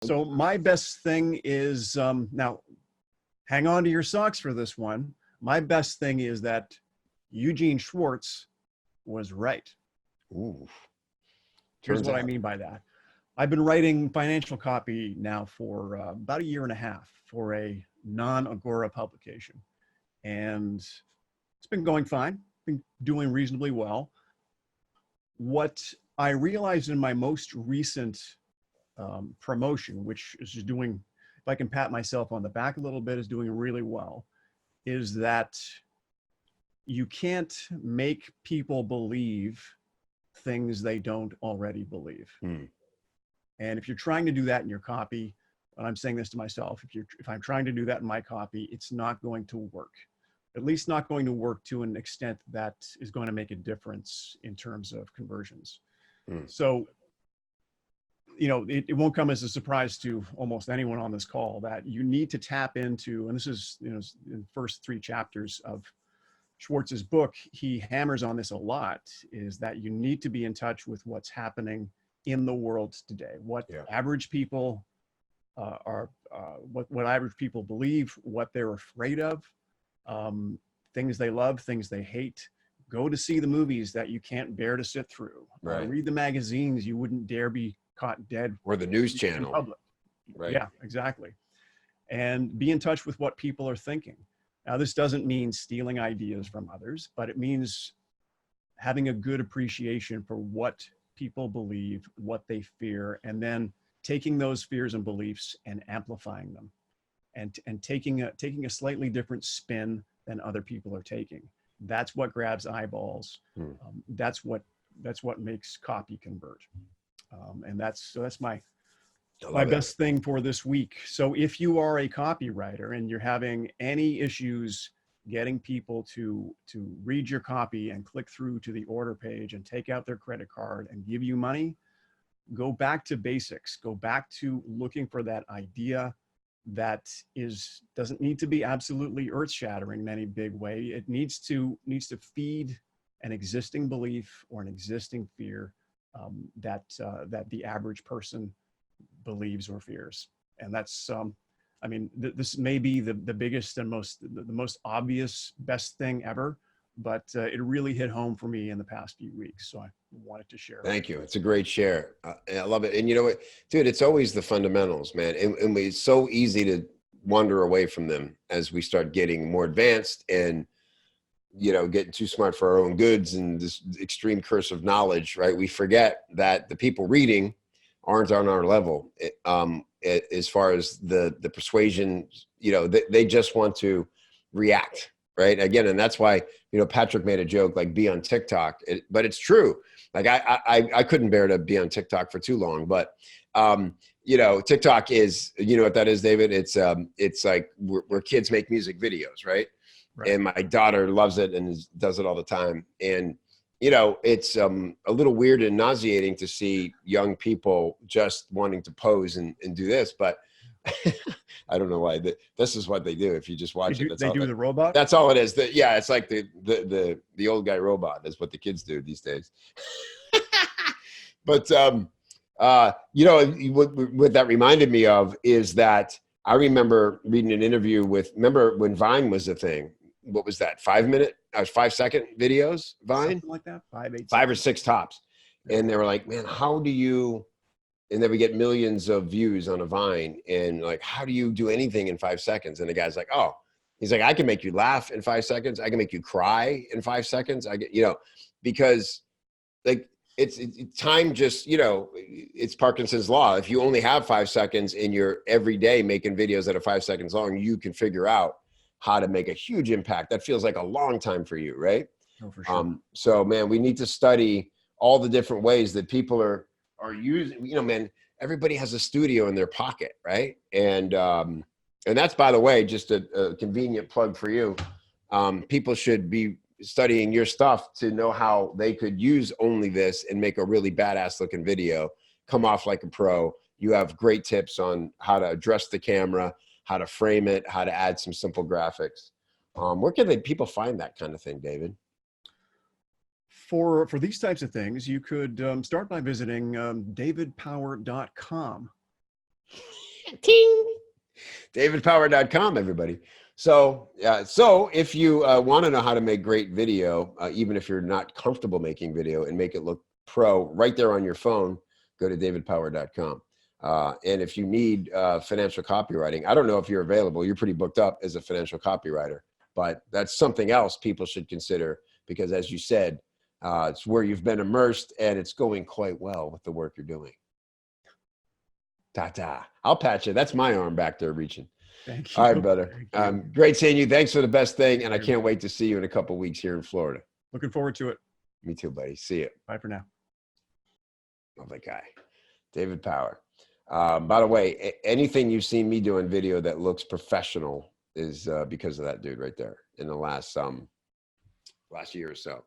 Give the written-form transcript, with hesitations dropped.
So my best thing is, now hang on to your socks for this one. My best thing is that Eugene Schwartz was right. Ooh. Here's what I mean by that. I've been writing financial copy now for about a year and a half for a non-Agora publication. And it's been going fine, been doing reasonably well. What I realized in my most recent promotion, which is just doing, if I can pat myself on the back a little bit, is doing really well, is that you can't make people believe things they don't already believe. And if you're trying to do that in your copy, and I'm saying this to myself, if I'm trying to do that in my copy, it's not going to work. At least not going to work to an extent that is going to make a difference in terms of conversions. So, you know, it won't come as a surprise to almost anyone on this call that you need to tap into, and this is, you know, in the first 3 chapters of Schwartz's book, he hammers on this a lot, is that you need to be in touch with what's happening in the world today, what average people what average people believe, what they're afraid of, things they love, things they hate. Go to see the movies that you can't bear to sit through. Read the magazines you wouldn't dare be caught dead. Or the news channel. Public. Yeah, exactly. And be in touch with what people are thinking. Now, this doesn't mean stealing ideas from others, but it means having a good appreciation for what people believe, what they fear, and then taking those fears and beliefs and amplifying them, and taking a slightly different spin than other people are taking. That's what grabs eyeballs. That's what makes copy convert. And that's my best thing for this week. So if you are a copywriter and you're having any issues getting people to read your copy and click through to the order page and take out their credit card and give you money, go back to basics. Go back to looking for that idea that doesn't need to be absolutely earth-shattering in any big way. It needs to feed an existing belief or an existing fear that the average person believes or fears. And that's I mean, this may be the biggest and the most obvious best thing ever, but it really hit home for me in the past few weeks. So I wanted to share. Thank you. It's a great share. I love it. And you know what, dude, it's always the fundamentals, man. And it's so easy to wander away from them as we start getting more advanced and, you know, getting too smart for our own goods and this extreme curse of knowledge, right? We forget that the people reading aren't on our level. As far as the persuasion, you know, they just want to react, right? Again, and that's why, you know, Patrick made a joke like be on TikTok, but it's true. Like I couldn't bear to be on TikTok for too long, but you know, TikTok is, you know what that is, David? It's like where kids make music videos, right? And my daughter loves it and does it all the time. And you know, it's a little weird and nauseating to see young people just wanting to pose and do this, but I don't know why. This is what they do. If you just watch it, they do the robot. That's all it is. Yeah, it's like the old guy robot. That's what the kids do these days. But you know, what that reminded me of is that I remember reading an interview remember when Vine was a thing. What was that? 5-second videos, Vine? Something like that, 5 or 6 tops. And they were like, man, how do you, and then we get millions of views on a Vine. And like, how do you do anything in 5 seconds? And the guy's like, oh, he's like, I can make you laugh in 5 seconds. I can make you cry in 5 seconds. You know, because like it's time just, you know, it's Parkinson's law. If you only have 5 seconds and you're every day making videos that are 5 seconds long, you can figure out how to make a huge impact. That feels like a long time for you, right? Oh, for sure. So man, we need to study all the different ways that people are using, you know, man, everybody has a studio in their pocket, right? And that's, by the way, just a convenient plug for you. People should be studying your stuff to know how they could use only this and make a really badass looking video, come off like a pro. You have great tips on how to address the camera, how to frame it, how to add some simple graphics. Where can people find that kind of thing, David? For these types of things, you could start by visiting davidpower.com. Ting. DavidPower.com, everybody. So if you want to know how to make great video, even if you're not comfortable making video, and make it look pro right there on your phone, go to davidpower.com. And if you need financial copywriting, I don't know if you're available. You're pretty booked up as a financial copywriter, but that's something else people should consider, because as you said, it's where you've been immersed and it's going quite well with the work you're doing. Ta-ta. I'll patch it. That's my arm back there reaching. Thank you. All right, brother. Thank you. Great seeing you. Thanks for the best thing. And I can't wait to see you in a couple of weeks here in Florida. Looking forward to it. Me too, buddy. See you. Bye for now. Love that guy. David Power. By the way, anything you've seen me do in video that looks professional is because of that dude right there in the last year or so.